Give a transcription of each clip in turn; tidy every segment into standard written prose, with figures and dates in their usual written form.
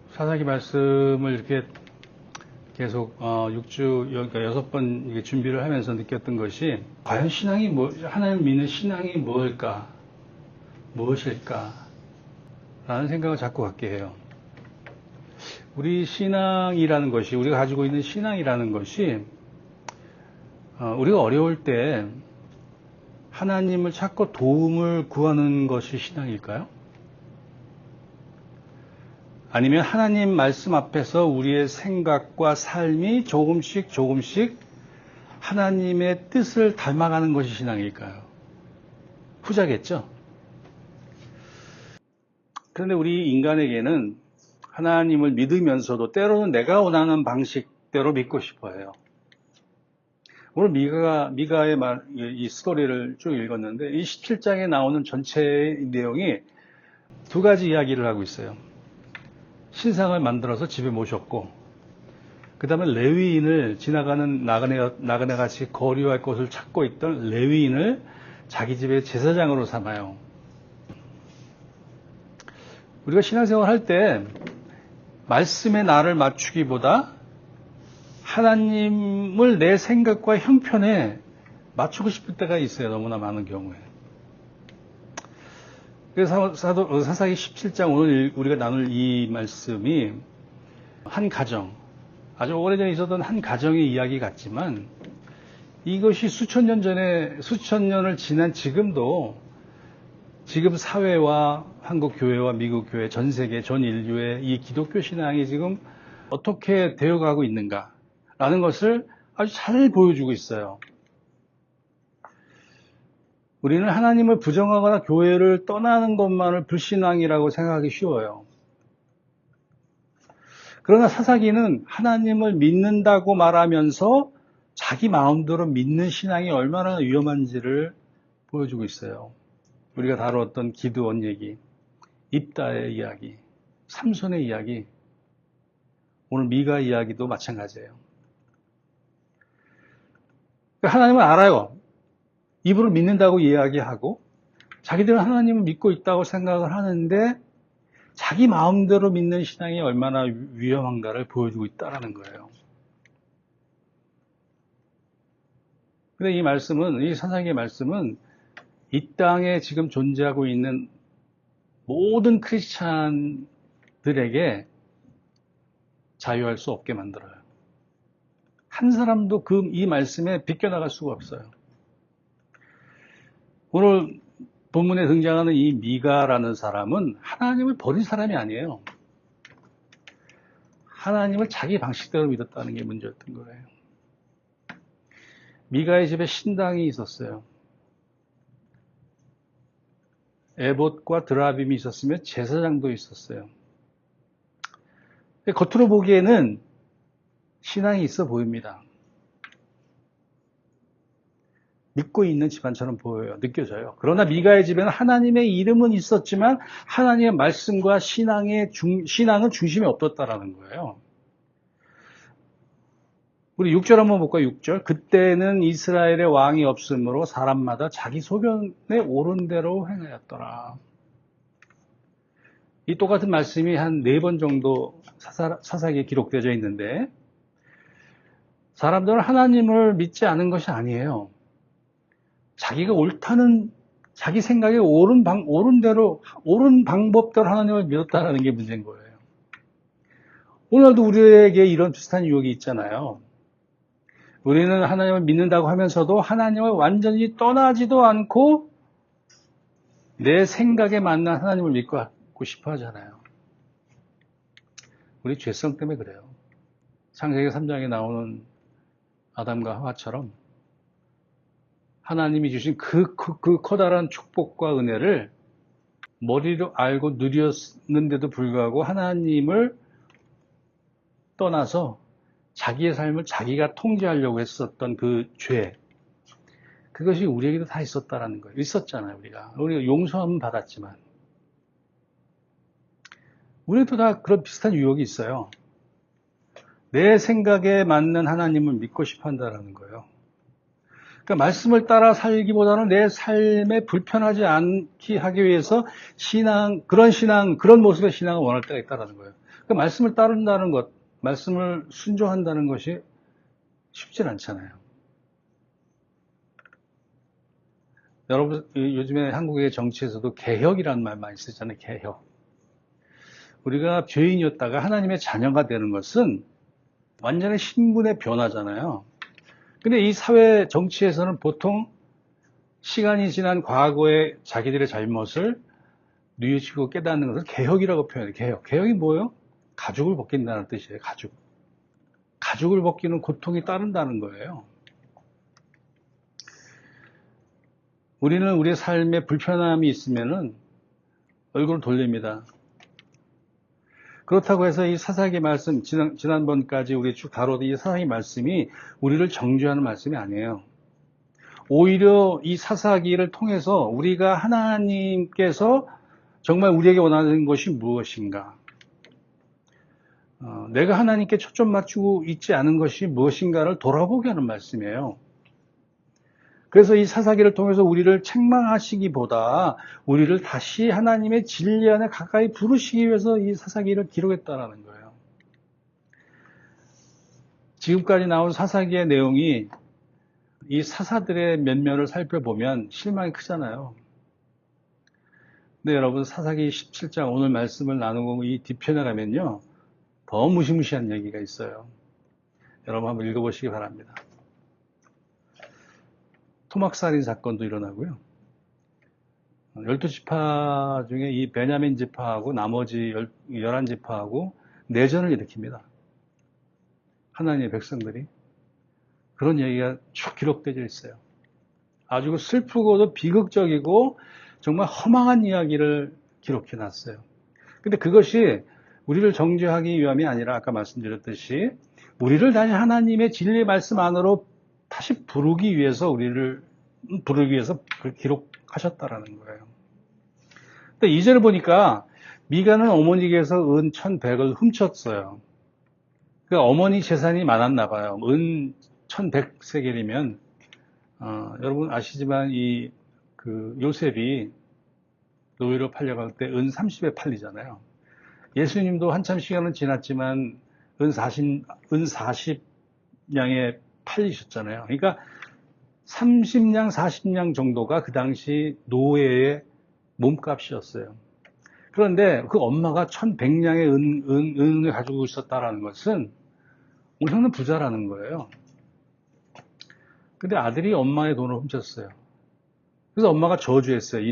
사사기 말씀을 이렇게 계속 6주, 그러니까 6번 준비를 하면서 느꼈던 것이, 과연 신앙이 하나님을 믿는 신앙이 무엇일까? 라는 생각을 자꾸 갖게 해요. 우리 신앙이라는 것이, 우리가 가지고 있는 신앙이라는 것이, 우리가 어려울 때 하나님을 찾고 도움을 구하는 것이 신앙일까요? 아니면 하나님 말씀 앞에서 우리의 생각과 삶이 조금씩 하나님의 뜻을 닮아가는 것이 신앙일까요? 후자겠죠? 그런데 우리 인간에게는 하나님을 믿으면서도 때로는 내가 원하는 방식대로 믿고 싶어 해요. 오늘 미가의 이 스토리를 쭉 읽었는데, 이 17장에 나오는 전체의 내용이 두 가지 이야기를 하고 있어요. 신상을 만들어서 집에 모셨고, 그 다음에 레위인을 지나가는 나그네같이 거류할 곳을 찾고 있던 레위인을 자기 집의 제사장으로 삼아요. 우리가 신앙생활 할 때 말씀에 나를 맞추기보다 하나님을 내 생각과 형편에 맞추고 싶을 때가 있어요. 너무나 많은 경우에. 그래서 사사기 17장 오늘 우리가 나눌 이 말씀이 한 가정, 아주 오래전에 있었던 한 가정의 이야기 같지만, 이것이 수천 년을 지난 지금도 지금 사회와 한국 교회와 미국 교회, 전 세계, 전 인류의 이 기독교 신앙이 지금 어떻게 되어가고 있는가라는 것을 아주 잘 보여주고 있어요. 우리는 하나님을 부정하거나 교회를 떠나는 것만을 불신앙이라고 생각하기 쉬워요. 그러나 사사기는 하나님을 믿는다고 말하면서 자기 마음대로 믿는 신앙이 얼마나 위험한지를 보여주고 있어요. 우리가 다루었던 기드온 얘기, 입다의 이야기, 삼손의 이야기, 오늘 미가 이야기도 마찬가지예요. 하나님을 알아요. 입으로 믿는다고 이야기하고 자기들은 하나님을 믿고 있다고 생각을 하는데 자기 마음대로 믿는 신앙이 얼마나 위험한가를 보여주고 있다는 거예요. 근데 이 사사기의 말씀은 이 땅에 지금 존재하고 있는 모든 크리스찬들에게 자유할 수 없게 만들어요. 한 사람도 이 말씀에 비껴나갈 수가 없어요. 오늘 본문에 등장하는 이 미가라는 사람은 하나님을 버린 사람이 아니에요. 하나님을 자기 방식대로 믿었다는 게 문제였던 거예요. 미가의 집에 신당이 있었어요. 에봇과 드라빔이 있었으며 제사장도 있었어요. 겉으로 보기에는 신앙이 있어 보입니다. 믿고 있는 집안처럼 보여요. 느껴져요. 그러나 미가의 집에는 하나님의 이름은 있었지만 하나님의 말씀과 신앙은 중심에 없었다라는 거예요. 우리 6절 한번 볼까요? 6절. 그때는 이스라엘의 왕이 없으므로 사람마다 자기 소견에 옳은 대로 행하였더라. 이 똑같은 말씀이 한 4번 정도 사사기에 기록되어 있는데, 사람들은 하나님을 믿지 않은 것이 아니에요. 자기가 옳다는, 자기 생각에 옳은 방법대로 하나님을 믿었다는 게 문제인 거예요. 오늘도 우리에게 이런 비슷한 유혹이 있잖아요. 우리는 하나님을 믿는다고 하면서도 하나님을 완전히 떠나지도 않고 내 생각에 맞는 하나님을 믿고 싶어 하잖아요. 우리 죄성 때문에 그래요. 창세기 3장에 나오는 아담과 하와처럼 하나님이 주신 그 커다란 축복과 은혜를 머리로 알고 누렸는데도 불구하고 하나님을 떠나서 자기의 삶을 자기가 통제하려고 했었던 그 죄, 그것이 우리에게도 다 있었다라는 거예요. 있었잖아요. 우리가 용서함은 받았지만 우리도 다 그런 비슷한 유혹이 있어요. 내 생각에 맞는 하나님을 믿고 싶어 한다는 거예요. 그러니까 말씀을 따라 살기보다는 내 삶에 불편하지 않게 하기 위해서 그런 모습의 신앙을 원할 때가 있다는 거예요. 그러니까 말씀을 따른다는 것, 말씀을 순종한다는 것이 쉽진 않잖아요. 여러분, 요즘에 한국의 정치에서도 개혁이라는 말 많이 쓰잖아요. 개혁. 우리가 죄인이었다가 하나님의 자녀가 되는 것은 완전히 신분의 변화잖아요. 근데 이 사회 정치에서는 보통 시간이 지난 과거의 자기들의 잘못을 뉘우치고 깨닫는 것을 개혁이라고 표현해요. 개혁. 개혁이 뭐예요? 가죽을 벗긴다는 뜻이에요. 가죽. 가죽을 벗기는 고통이 따른다는 거예요. 우리는 우리의 삶에 불편함이 있으면은 얼굴을 돌립니다. 그렇다고 해서 이 사사기 말씀, 지난번까지 우리 쭉 다루던 이 사사기 말씀이 우리를 정죄하는 말씀이 아니에요. 오히려 이 사사기를 통해서 우리가 하나님께서 정말 우리에게 원하는 것이 무엇인가? 내가 하나님께 초점 맞추고 있지 않은 것이 무엇인가를 돌아보게 하는 말씀이에요. 그래서 이 사사기를 통해서 우리를 책망하시기보다 우리를 다시 하나님의 진리 안에 가까이 부르시기 위해서 이 사사기를 기록했다는 거예요. 지금까지 나온 사사기의 내용이 이 사사들의 면면을 살펴보면 실망이 크잖아요. 근데 여러분, 사사기 17장 오늘 말씀을 나누고 이 뒤편에 가면요, 더 무시무시한 얘기가 있어요. 여러분 한번 읽어보시기 바랍니다. 토막살인 사건도 일어나고요. 12지파 중에 이 베냐민 지파하고 나머지 11지파하고 내전을 일으킵니다. 하나님의 백성들이. 그런 얘기가 쭉 기록되어 있어요. 아주 슬프고도 비극적이고 정말 허망한 이야기를 기록해 놨어요. 근데 그것이 우리를 정죄하기 위함이 아니라 아까 말씀드렸듯이 우리를 다시 하나님의 진리의 말씀 안으로 다시 부르기 위해서 그걸 기록하셨다라는 거예요. 근데 2절을 보니까 미가는 어머니께서 은 1,100을 훔쳤어요. 그러니까 어머니 재산이 많았나 봐요. 은 1,100세겔이면 여러분 아시지만 요셉이 노예로 팔려갈 때 은 30에 팔리잖아요. 예수님도 한참 시간은 지났지만 은 40냥에 팔리셨잖아요. 그러니까 30냥, 40냥 정도가 그 당시 노예의 몸값이었어요. 그런데 그 엄마가 1,100냥의 은을 가지고 있었다라는 것은 엄청난 부자라는 거예요. 근데 아들이 엄마의 돈을 훔쳤어요. 그래서 엄마가 저주했어요.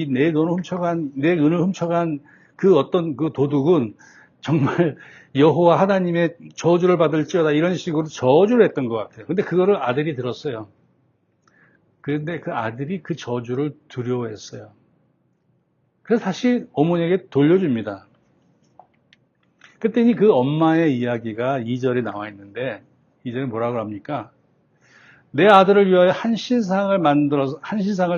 내 은을 훔쳐간 그 도둑은 정말 여호와 하나님의 저주를 받을지어다 이런 식으로 저주를 했던 것 같아요. 근데 그거를 아들이 들었어요. 그런데 그 아들이 그 저주를 두려워했어요. 그래서 다시 어머니에게 돌려줍니다. 그랬더니 그 엄마의 이야기가 2절에 나와 있는데 2절에 뭐라고 합니까? 내 아들을 위하여 한 신상을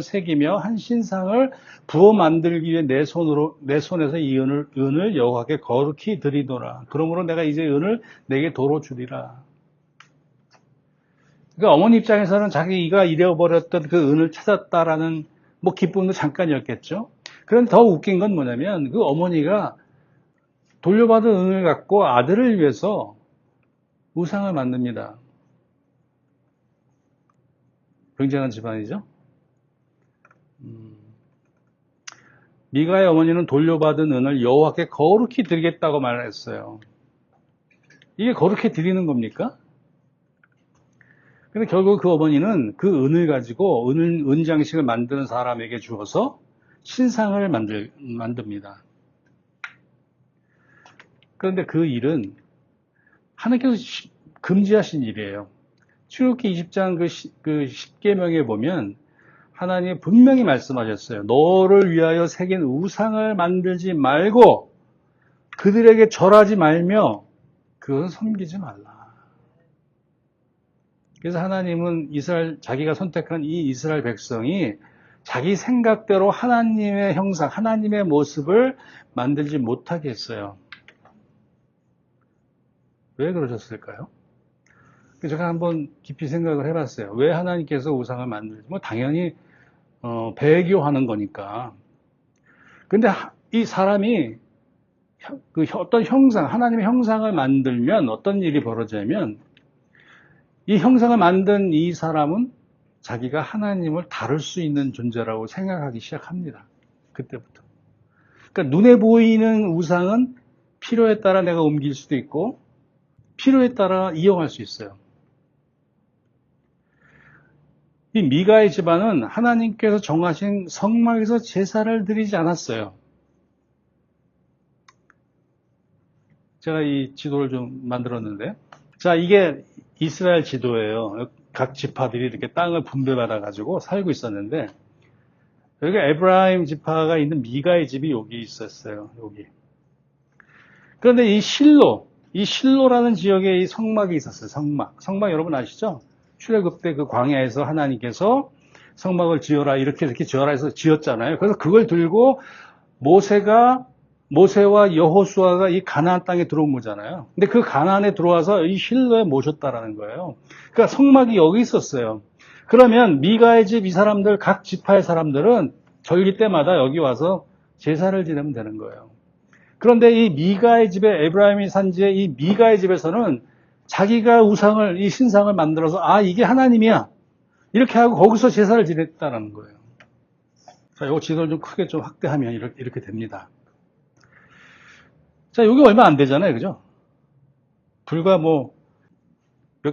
새기며 한 신상을 부어 만들기 위해 내 손에서 이 은을 여호와께 거룩히 드리노라. 그러므로 내가 이제 은을 내게 도로 주리라. 그러니까 어머니 입장에서는 자기가 잃어버렸던 그 은을 찾았다라는 기쁨도 잠깐이었겠죠. 그런데 더 웃긴 건 뭐냐면 그 어머니가 돌려받은 은을 갖고 아들을 위해서 우상을 만듭니다. 굉장한 집안이죠. 미가의 어머니는 돌려받은 은을 여호와께 거룩히 드리겠다고 말했어요. 이게 거룩히 드리는 겁니까? 근데 결국 그 어머니는 그 은을 가지고 은장식을 만드는 사람에게 주어서 신상을 만듭니다. 그런데 그 일은 하나님께서 금지하신 일이에요. 출애굽기 20장 그 10계명에 보면 하나님이 분명히 말씀하셨어요. 너를 위하여 새긴 우상을 만들지 말고 그들에게 절하지 말며 그것을 섬기지 말라. 그래서 하나님은 자기가 선택한 이 이스라엘 백성이 자기 생각대로 하나님의 형상, 하나님의 모습을 만들지 못하게 했어요. 왜 그러셨을까요? 제가 한번 깊이 생각을 해봤어요. 왜 하나님께서 우상을 만들지? 뭐 당연히 배교하는 거니까. 근데 이 사람이 그 어떤 형상, 하나님의 형상을 만들면 어떤 일이 벌어지냐면 이 형상을 만든 이 사람은 자기가 하나님을 다룰 수 있는 존재라고 생각하기 시작합니다. 그때부터. 그러니까 눈에 보이는 우상은 필요에 따라 내가 옮길 수도 있고 필요에 따라 이용할 수 있어요. 이 미가의 집안은 하나님께서 정하신 성막에서 제사를 드리지 않았어요. 제가 이 지도를 좀 만들었는데, 자, 이게 이스라엘 지도예요. 각 지파들이 이렇게 땅을 분배받아가지고 살고 있었는데, 여기가 에브라임 지파가 있는 미가의 집이 여기 있었어요. 여기. 그런데 이 실로라는 지역에 이 성막이 있었어요. 성막 여러분 아시죠? 출애굽 때 그 광야에서 하나님께서 성막을 지어라 이렇게 지어라 해서 지었잖아요. 그래서 그걸 들고 모세와 여호수아가 이 가나안 땅에 들어온 거잖아요. 근데 그 가나안에 들어와서 이 실로에 모셨다라는 거예요. 그러니까 성막이 여기 있었어요. 그러면 미가의 집 이 사람들 각 지파의 사람들은 절기 때마다 여기 와서 제사를 지내면 되는 거예요. 그런데 이 미가의 집에 에브라임이 산지의 이 미가의 집에서는 자기가 이 신상을 만들어서 이게 하나님이야 이렇게 하고 거기서 제사를 지냈다는 거예요. 자, 이 지도를 좀 크게 좀 확대하면 이렇게 됩니다. 자, 여기 얼마 안 되잖아요, 그죠? 불과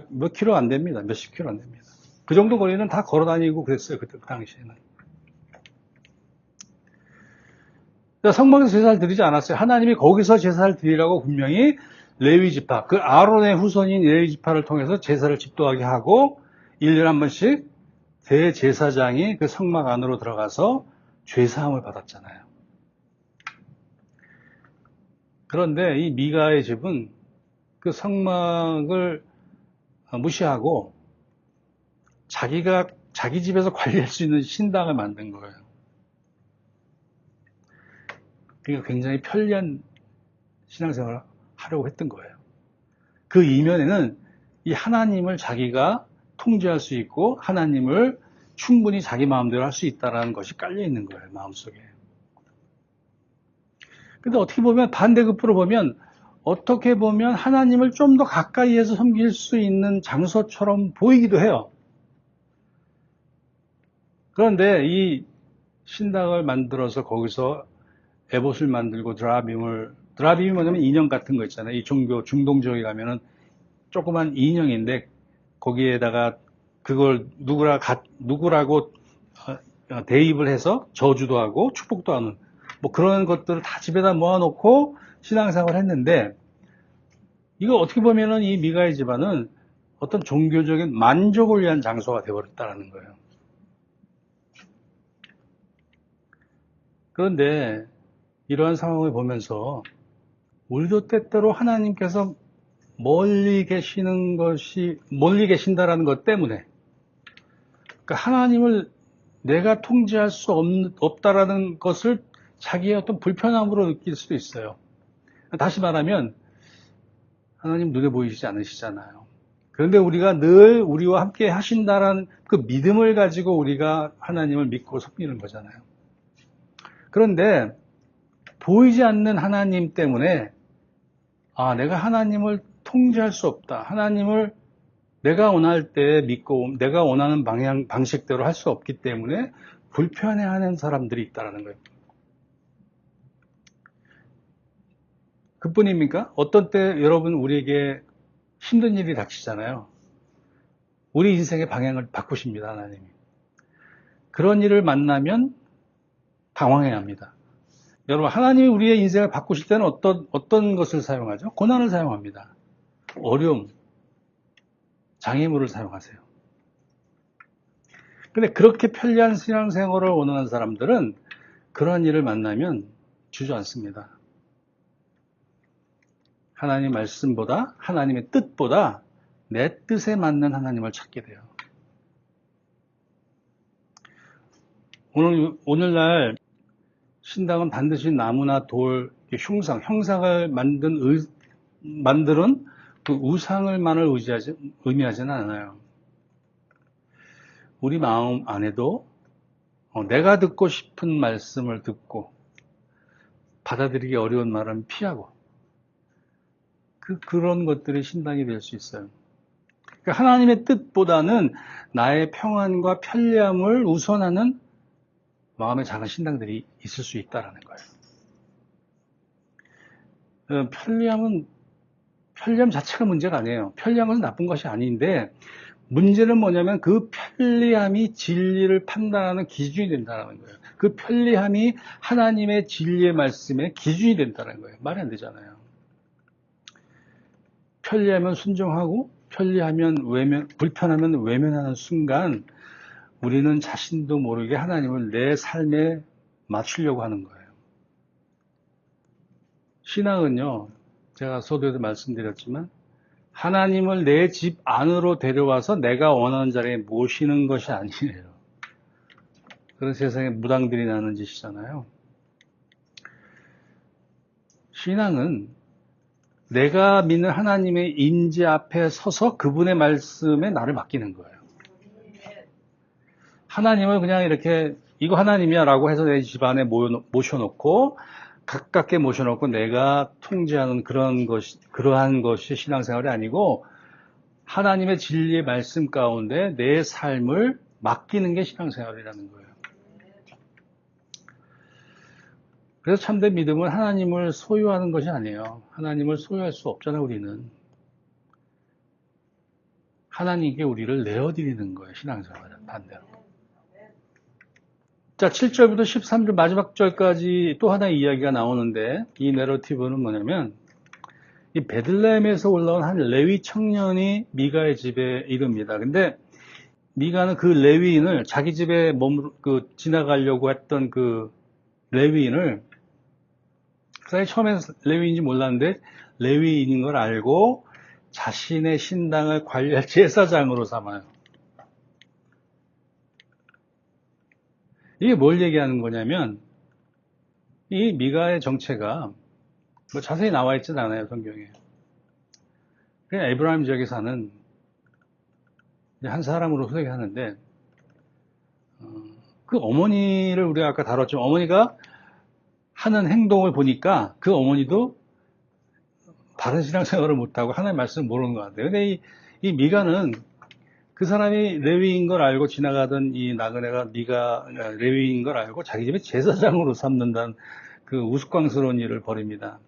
몇 킬로 안 됩니다. 몇십 킬로 안 됩니다. 그 정도 거리는 다 걸어 다니고 그랬어요, 그 당시에는. 성막에서 제사를 드리지 않았어요. 하나님이 거기서 제사를 드리라고 분명히 레위 지파, 그 아론의 후손인 레위 지파를 통해서 제사를 집도하게 하고 1년에 한 번씩 대제사장이 그 성막 안으로 들어가서 죄사함을 받았잖아요. 그런데 이 미가의 집은 그 성막을 무시하고 자기 집에서 관리할 수 있는 신당을 만든 거예요. 그러니까 굉장히 편리한 신앙생활을 하려고 했던 거예요. 그 이면에는 이 하나님을 자기가 통제할 수 있고 하나님을 충분히 자기 마음대로 할 수 있다는 것이 깔려 있는 거예요, 마음속에. 근데 어떻게 보면 반대급부로 보면 어떻게 보면 하나님을 좀 더 가까이에서 섬길 수 있는 장소처럼 보이기도 해요. 그런데 이 신당을 만들어서 거기서 에봇을 만들고 드라빔이 뭐냐면 인형 같은 거 있잖아요. 이 중동 지역에 가면은 조그만 인형인데 거기에다가 그걸 누구라고 대입을 해서 저주도 하고 축복도 하는 뭐 그런 것들을 다 집에다 모아놓고 신앙생활을 했는데 이거 어떻게 보면은 이 미가의 집안은 어떤 종교적인 만족을 위한 장소가 되어버렸다는 거예요. 그런데 이러한 상황을 보면서 우리도 때때로 하나님께서 멀리 계신다라는 것 때문에 그러니까 하나님을 내가 통제할 수 없다라는 것을 자기의 어떤 불편함으로 느낄 수도 있어요. 다시 말하면 하나님 눈에 보이시지 않으시잖아요. 그런데 우리가 늘 우리와 함께 하신다라는 그 믿음을 가지고 우리가 하나님을 믿고 섬기는 거잖아요. 그런데 보이지 않는 하나님 때문에 내가 하나님을 통제할 수 없다. 하나님을 내가 원할 때 믿고 내가 원하는 방식대로 할 수 없기 때문에 불편해하는 사람들이 있다는 거예요. 그뿐입니까? 어떤 때 여러분 우리에게 힘든 일이 닥치잖아요. 우리 인생의 방향을 바꾸십니다, 하나님이. 그런 일을 만나면 당황해야 합니다. 여러분, 하나님이 우리의 인생을 바꾸실 때는 어떤 것을 사용하죠? 고난을 사용합니다. 어려움, 장애물을 사용하세요. 근데 그렇게 편리한 신앙생활을 원하는 사람들은 그런 일을 만나면 주저앉습니다. 하나님 말씀보다, 하나님의 뜻보다 내 뜻에 맞는 하나님을 찾게 돼요. 오늘날 신당은 반드시 나무나 돌, 형상을 만드는 그 우상을만을 의미하지는 않아요. 우리 마음 안에도 내가 듣고 싶은 말씀을 듣고 받아들이기 어려운 말은 피하고 그런 것들이 신당이 될 수 있어요. 그러니까 하나님의 뜻보다는 나의 평안과 편리함을 우선하는 마음의 작은 신당들이 있을 수 있다는 거예요. 편리함 자체가 문제가 아니에요. 편리함은 나쁜 것이 아닌데 문제는 뭐냐면 그 편리함이 진리를 판단하는 기준이 된다는 거예요. 그 편리함이 하나님의 진리의 말씀의 기준이 된다는 거예요. 말이 안 되잖아요. 편리하면 순종하고 불편하면 외면하는 순간 우리는 자신도 모르게 하나님을 내 삶에 맞추려고 하는 거예요. 신앙은요, 제가 서두에도 말씀드렸지만 하나님을 내 집 안으로 데려와서 내가 원하는 자리에 모시는 것이 아니에요. 그런 세상에 무당들이 나는 짓이잖아요. 신앙은 내가 믿는 하나님의 임재 앞에 서서 그분의 말씀에 나를 맡기는 거예요. 하나님을 그냥 이렇게 이거 하나님이야 라고 해서 내 집안에 모셔놓고 가깝게 모셔놓고 내가 통제하는 그러한 것이 신앙생활이 아니고 하나님의 진리의 말씀 가운데 내 삶을 맡기는 게 신앙생활이라는 거예요. 그래서 참된 믿음은 하나님을 소유하는 것이 아니에요. 하나님을 소유할 수 없잖아요, 우리는. 하나님께 우리를 내어드리는 거예요, 신앙생활은 반대로. 자, 7절부터 13절 마지막 절까지 또 하나의 이야기가 나오는데 이 내러티브는 뭐냐면 이 베들레헴에서 올라온 한 레위 청년이 미가의 집에 이릅니다. 근데 미가는 그 레위인을 자기 집에 지나가려고 했던 그 레위인을 사실 처음엔 레위인인지 몰랐는데 레위인인 걸 알고 자신의 신당을 관리할 제사장으로 삼아요. 이게 뭘 얘기하는 거냐면 이 미가의 정체가 뭐 자세히 나와 있진 않아요, 성경에. 그냥 에브라임 지역에 사는 한 사람으로 소개하는데 그 어머니를 우리가 아까 다뤘지만 어머니가 하는 행동을 보니까 그 어머니도 바른 신앙생활을 못하고 하나님의 말씀을 모르는 것 같아요. 근데 이 미가는 그 사람이 레위인 걸 알고 지나가던 이 나그네가 미가 레위인 걸 알고 자기 집에 제사장으로 삼는다는 그 우스꽝스러운 일을 벌입니다.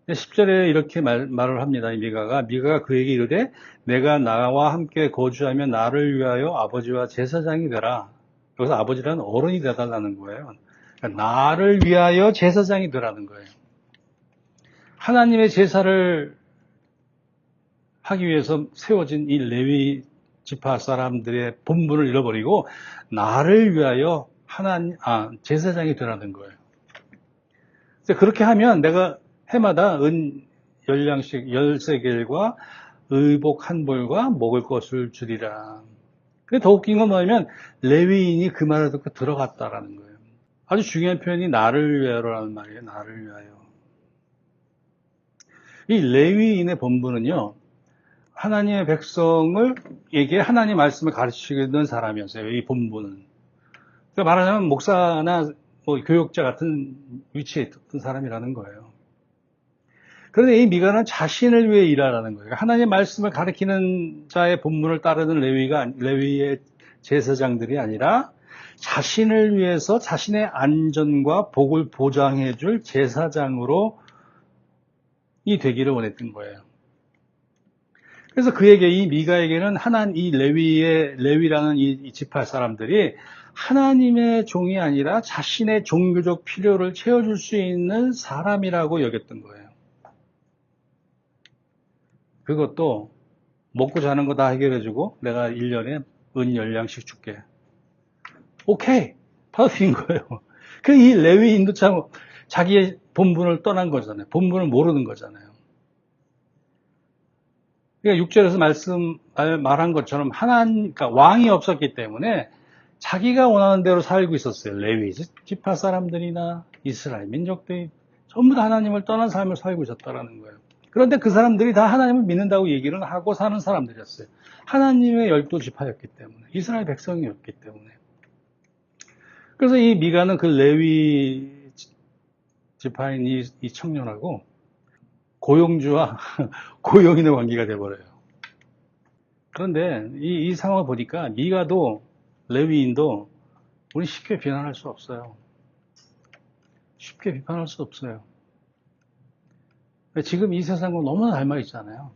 10절에 이렇게 말을 합니다. 이 미가가 그에게 이르되 내가 나와 함께 거주하며 나를 위하여 아버지와 제사장이 되라. 여기서 아버지라는 어른이 되달라는 거예요. 그러니까 나를 위하여 제사장이 되라는 거예요. 하나님의 제사를 하기 위해서 세워진 이 레위 지파 사람들의 본분을 잃어버리고 나를 위하여 제사장이 되라는 거예요. 그렇게 하면 내가 해마다 은 10냥씩 13개일과 의복 한 벌과 먹을 것을 주리라. 근데 더 웃긴 건 뭐냐면 레위인이 그 말을 듣고 들어갔다라는 거예요. 아주 중요한 표현이 나를 위하여라는 말이에요. 나를 위하여. 이 레위인의 본분은요. 하나님의 백성에게 하나님 말씀을 가르치는 사람이었어요. 이 본분은. 그러니까 말하자면 목사나 교육자 같은 위치에 있던 사람이라는 거예요. 그런데 이 미가는 자신을 위해 일하라는 거예요. 하나님의 말씀을 가르치는 자의 본분을 따르는 레위의 제사장들이 아니라 자신을 위해서 자신의 안전과 복을 보장해 줄 제사장으로 이 되기를 원했던 거예요. 그래서 그에게 이 미가에게는 이 레위라는 이 지파 사람들이 하나님의 종이 아니라 자신의 종교적 필요를 채워줄 수 있는 사람이라고 여겼던 거예요. 그것도 먹고 자는 거 다 해결해주고 내가 1년에 은 10냥씩 줄게. 오케이. 받아들인 거예요. 이 레위인도 참 자기의 본분을 떠난 거잖아요. 본분을 모르는 거잖아요. 그러니까 6절에서 말한 것처럼 그러니까 왕이 없었기 때문에 자기가 원하는 대로 살고 있었어요. 레위 지파 사람들이나 이스라엘 민족들이 전부 다 하나님을 떠난 삶을 살고 있었다라는 거예요. 그런데 그 사람들이 다 하나님을 믿는다고 얘기를 하고 사는 사람들이었어요. 하나님의 12지파였기 때문에, 이스라엘 백성이었기 때문에. 그래서 이 미가는 그 레위 지파인 이 청년하고 고용주와 고용인의 관계가 돼버려요. 그런데 이 상황을 보니까 미가도 레위인도 우리 쉽게 비난할 수 없어요. 쉽게 비판할 수 없어요. 지금 이 세상과 너무나 닮아 있잖아요.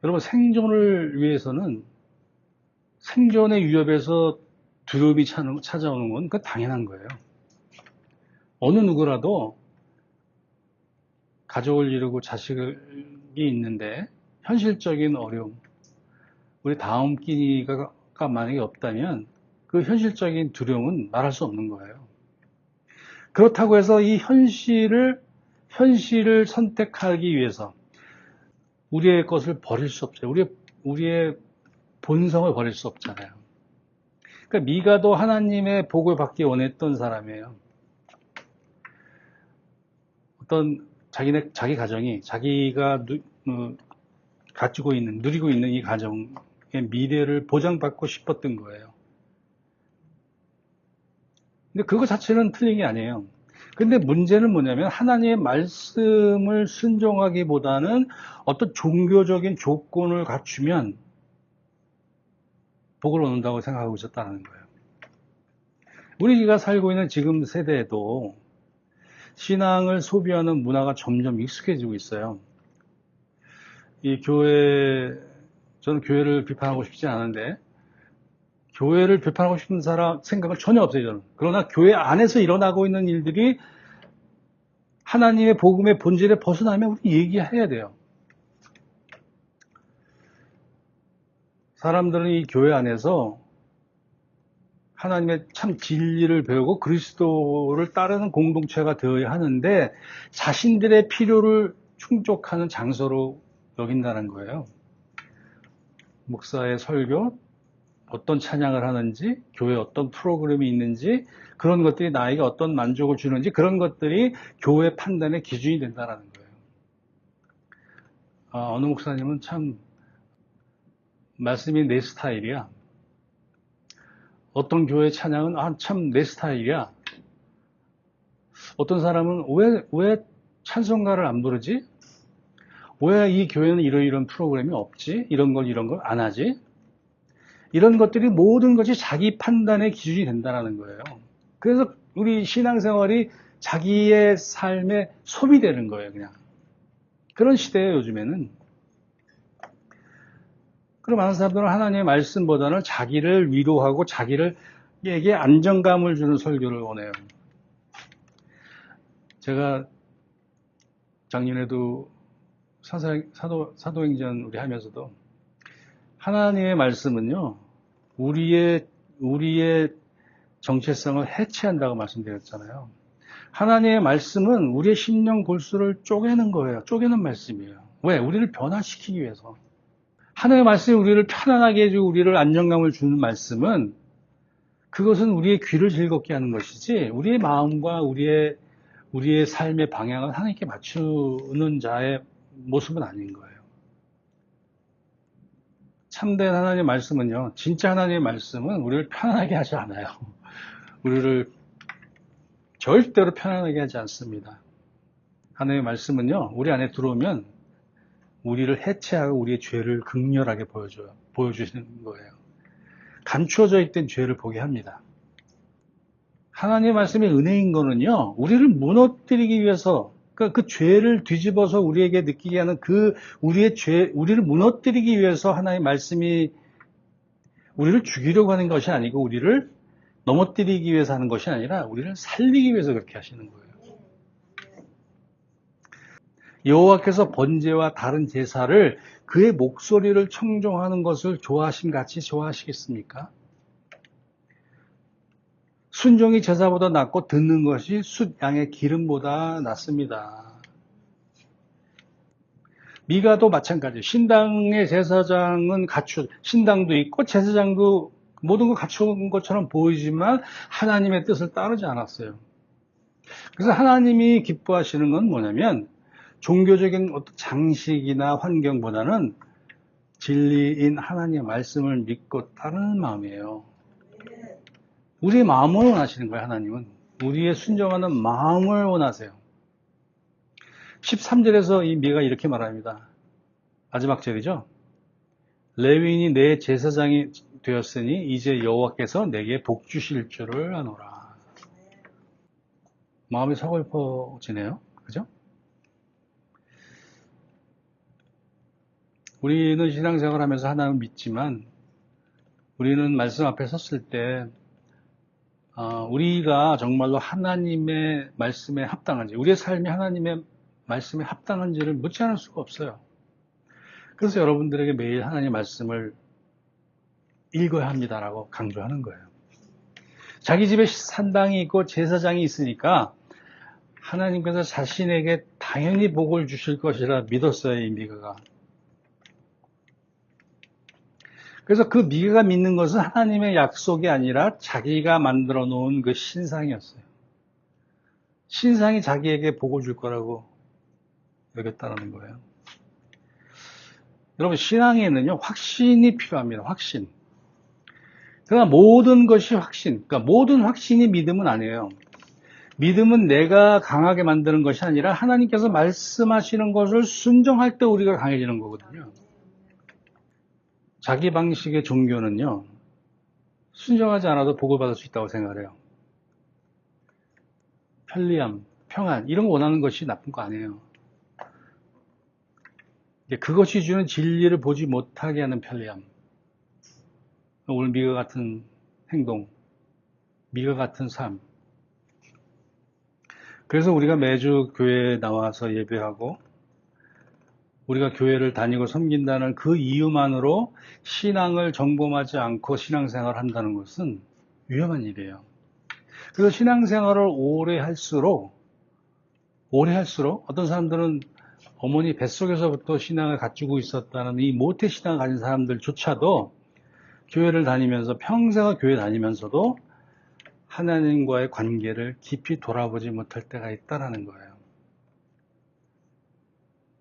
여러분, 생존을 위해서는 생존의 위협에서 두려움이 찾아오는 건 그건 당연한 거예요. 어느 누구라도 가족을 이루고 자식이 있는데 현실적인 어려움, 우리 다음 끼니가 만약에 없다면 그 현실적인 두려움은 말할 수 없는 거예요. 그렇다고 해서 이 현실을 선택하기 위해서 우리의 것을 버릴 수 없어요. 우리의 본성을 버릴 수 없잖아요. 그러니까 미가도 하나님의 복을 받기 원했던 사람이에요. 어떤 자기 가정이 자기가 누리고 있는 이 가정의 미래를 보장받고 싶었던 거예요. 근데 그거 자체는 틀린 게 아니에요. 근데 문제는 뭐냐면 하나님의 말씀을 순종하기보다는 어떤 종교적인 조건을 갖추면 복을 얻는다고 생각하고 있었다는 거예요. 우리가 살고 있는 지금 세대에도 신앙을 소비하는 문화가 점점 익숙해지고 있어요. 저는 교회를 비판하고 싶지 않은데, 교회를 비판하고 싶은 사람 생각은 전혀 없어요, 저는. 그러나 교회 안에서 일어나고 있는 일들이 하나님의 복음의 본질에 벗어나면 우리 얘기해야 돼요. 사람들은 이 교회 안에서 하나님의 참 진리를 배우고 그리스도를 따르는 공동체가 되어야 하는데 자신들의 필요를 충족하는 장소로 여긴다는 거예요. 목사의 설교, 어떤 찬양을 하는지, 교회에 어떤 프로그램이 있는지, 그런 것들이 나에게 어떤 만족을 주는지, 그런 것들이 교회 판단의 기준이 된다는 거예요. 어느 목사님은 참 말씀이 내 스타일이야. 어떤 교회 찬양은 참 내 스타일이야. 어떤 사람은 왜 찬송가를 안 부르지? 왜 이 교회는 이런 프로그램이 없지? 이런 걸 안 하지? 이런 것들이 모든 것이 자기 판단의 기준이 된다는 거예요. 그래서 우리 신앙생활이 자기의 삶에 소비되는 거예요, 그냥. 그런 시대예요, 요즘에는. 그럼 많은 사람들은 하나님의 말씀보다는 자기를 위로하고 자기에게 안정감을 주는 설교를 원해요. 제가 작년에도 사도행전 우리 하면서도 하나님의 말씀은요, 우리의 정체성을 해체한다고 말씀드렸잖아요. 하나님의 말씀은 우리의 심령 골수를 쪼개는 거예요. 쪼개는 말씀이에요. 왜? 우리를 변화시키기 위해서. 하나님의 말씀이 우리를 편안하게 해주고 우리를 안정감을 주는 말씀은 그것은 우리의 귀를 즐겁게 하는 것이지 우리의 마음과 우리의 삶의 방향을 하나님께 맞추는 자의 모습은 아닌 거예요. 참된 하나님의 말씀은요, 진짜 하나님의 말씀은 우리를 편안하게 하지 않아요. 우리를 절대로 편안하게 하지 않습니다. 하나님의 말씀은요, 우리 안에 들어오면 우리를 해체하고 우리의 죄를 극렬하게 보여주시는 거예요. 감추어져 있던 죄를 보게 합니다. 하나님의 말씀이 은혜인 거는요, 우리를 무너뜨리기 위해서, 그러니까 그 죄를 뒤집어서 우리에게 느끼게 하는 우리를 무너뜨리기 위해서 하나님의 말씀이 우리를 죽이려고 하는 것이 아니고 우리를 넘어뜨리기 위해서 하는 것이 아니라 우리를 살리기 위해서 그렇게 하시는 거예요. 여호와께서 번제와 다른 제사를 그의 목소리를 청종하는 것을 좋아하심같이 좋아하시겠습니까? 순종이 제사보다 낫고 듣는 것이 숫 양의 기름보다 낫습니다. 미가도 마찬가지예요. 신당의 제사장은 신당도 있고 제사장도 모든 걸 갖춘 것처럼 보이지만 하나님의 뜻을 따르지 않았어요. 그래서 하나님이 기뻐하시는 건 뭐냐면 종교적인 어떤 장식이나 환경보다는 진리인 하나님의 말씀을 믿고 따르는 마음이에요. 우리의 마음을 원하시는 거예요, 하나님은. 우리의 순종하는 마음을 원하세요. 13절에서 이 미가 이렇게 말합니다. 마지막 절이죠. 레위인이 내 제사장이 되었으니 이제 여호와께서 내게 복 주실 줄을 아노라. 마음이 서글퍼지네요. 그죠? 우리는 신앙생활 하면서 하나님을 믿지만 우리는 말씀 앞에 섰을 때 우리가 정말로 하나님의 말씀에 합당한지, 우리의 삶이 하나님의 말씀에 합당한지를 묻지 않을 수가 없어요. 그래서 여러분들에게 매일 하나님의 말씀을 읽어야 합니다라고 강조하는 거예요. 자기 집에 산당이 있고 제사장이 있으니까 하나님께서 자신에게 당연히 복을 주실 것이라 믿었어요, 이 미가가. 그래서 그 미가가 믿는 것은 하나님의 약속이 아니라 자기가 만들어 놓은 그 신상이었어요. 신상이 자기에게 복을 줄 거라고 여겼다는 거예요. 여러분, 신앙에는요, 확신이 필요합니다. 확신. 그러나 모든 것이 확신, 그러니까 모든 확신이 믿음은 아니에요. 믿음은 내가 강하게 만드는 것이 아니라 하나님께서 말씀하시는 것을 순종할 때 우리가 강해지는 거거든요. 자기 방식의 종교는요, 순종하지 않아도 복을 받을 수 있다고 생각해요. 편리함, 평안, 이런 거 원하는 것이 나쁜 거 아니에요. 그것이 주는 진리를 보지 못하게 하는 편리함. 오늘 미가 같은 행동, 미가 같은 삶. 그래서 우리가 매주 교회에 나와서 예배하고 우리가 교회를 다니고 섬긴다는 그 이유만으로 신앙을 점검하지 않고 신앙생활을 한다는 것은 위험한 일이에요. 그래서 신앙생활을 오래 할수록 어떤 사람들은 어머니 뱃속에서부터 신앙을 갖추고 있었다는 이 모태 신앙을 가진 사람들조차도 교회를 다니면서 평생을 교회 다니면서도 하나님과의 관계를 깊이 돌아보지 못할 때가 있다는 거예요.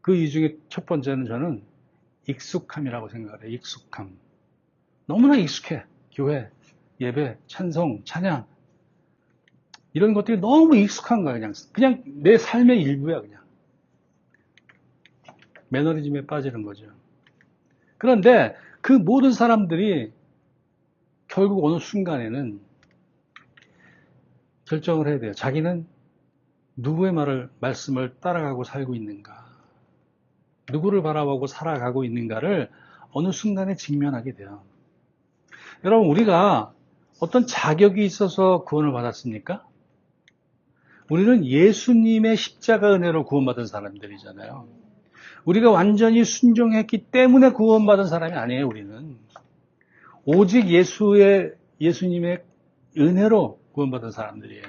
그 이유 중에 첫 번째는 저는 익숙함이라고 생각해요. 익숙함. 너무나 익숙해. 교회, 예배, 찬송, 찬양. 이런 것들이 너무 익숙한 거야. 그냥 내 삶의 일부야. 그냥. 매너리즘에 빠지는 거죠. 그런데 그 모든 사람들이 결국 어느 순간에는 결정을 해야 돼요. 자기는 누구의 말씀을 따라가고 살고 있는가, 누구를 바라보고 살아가고 있는가를 어느 순간에 직면하게 돼요. 여러분, 우리가 어떤 자격이 있어서 구원을 받았습니까? 우리는 예수님의 십자가 은혜로 구원받은 사람들이잖아요. 우리가 완전히 순종했기 때문에 구원받은 사람이 아니에요, 우리는. 오직 예수님의 은혜로 구원받은 사람들이에요.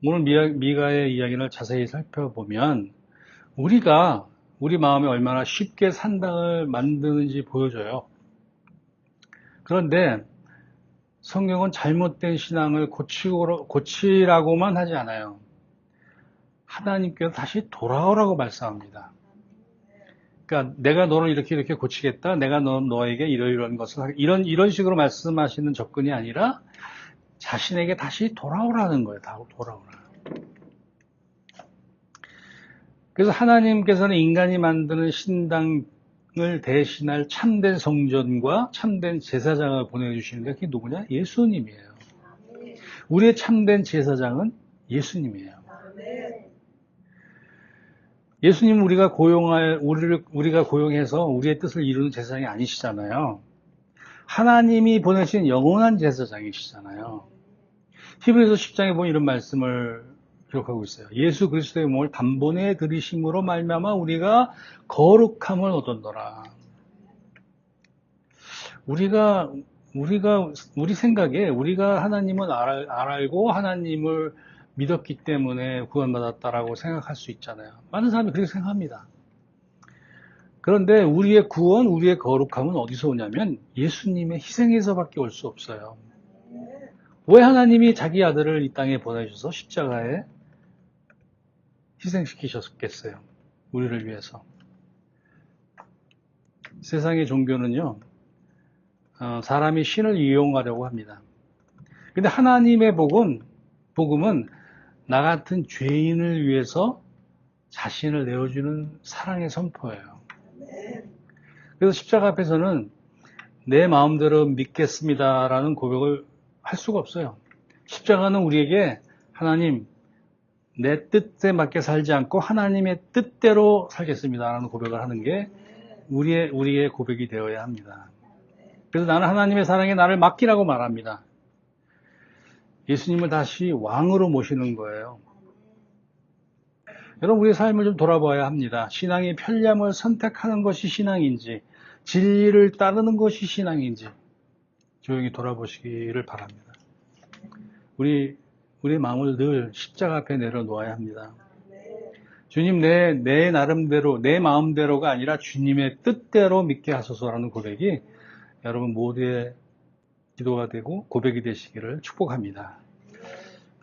오늘 미가의 이야기를 자세히 살펴보면 우리 마음에 얼마나 쉽게 산당을 만드는지 보여줘요. 그런데 성경은 잘못된 신앙을 고치라고만 하지 않아요. 하나님께서 다시 돌아오라고 말씀합니다. 그러니까 내가 너를 이렇게 고치겠다. 내가 너에게 이러이러한 것을 이런 식으로 말씀하시는 접근이 아니라 자신에게 다시 돌아오라는 거예요. 돌아오라. 그래서 하나님께서는 인간이 만드는 신당을 대신할 참된 성전과 참된 제사장을 보내주시는데 그게 누구냐? 예수님이에요. 우리의 참된 제사장은 예수님이에요. 예수님은 우리가 고용해서 우리의 뜻을 이루는 제사장이 아니시잖아요. 하나님이 보내신 영원한 제사장이시잖아요. 히브리서 10장에 보면 이런 말씀을 기록하고 있어요. 예수 그리스도의 몸을 단번에 들이심으로 말미암아 우리가 거룩함을 얻었노라. 우리 생각에 우리가 하나님을 알고 하나님을 믿었기 때문에 구원받았다라고 생각할 수 있잖아요. 많은 사람이 그렇게 생각합니다. 그런데 우리의 구원, 우리의 거룩함은 어디서 오냐면 예수님의 희생에서밖에 올 수 없어요. 왜 하나님이 자기 아들을 이 땅에 보내셔서 십자가에 희생시키셨겠어요? 우리를 위해서. 세상의 종교는요, 사람이 신을 이용하려고 합니다. 근데 하나님의 복음은 나 같은 죄인을 위해서 자신을 내어주는 사랑의 선포예요. 그래서 십자가 앞에서는 내 마음대로 믿겠습니다라는 고백을 할 수가 없어요. 십자가는 우리에게 하나님, 내 뜻에 맞게 살지 않고 하나님의 뜻대로 살겠습니다라는 고백을 하는 게 우리의 고백이 되어야 합니다. 그래서 나는 하나님의 사랑에 나를 맡기라고 말합니다. 예수님을 다시 왕으로 모시는 거예요. 여러분, 우리의 삶을 좀 돌아봐야 합니다. 신앙의 편리함을 선택하는 것이 신앙인지, 진리를 따르는 것이 신앙인지 조용히 돌아보시기를 바랍니다. 우리의 마음을 늘 십자가 앞에 내려놓아야 합니다. 주님, 내 나름대로, 내 마음대로가 아니라 주님의 뜻대로 믿게 하소서라는 고백이 여러분 모두의 기도가 되고 고백이 되시기를 축복합니다.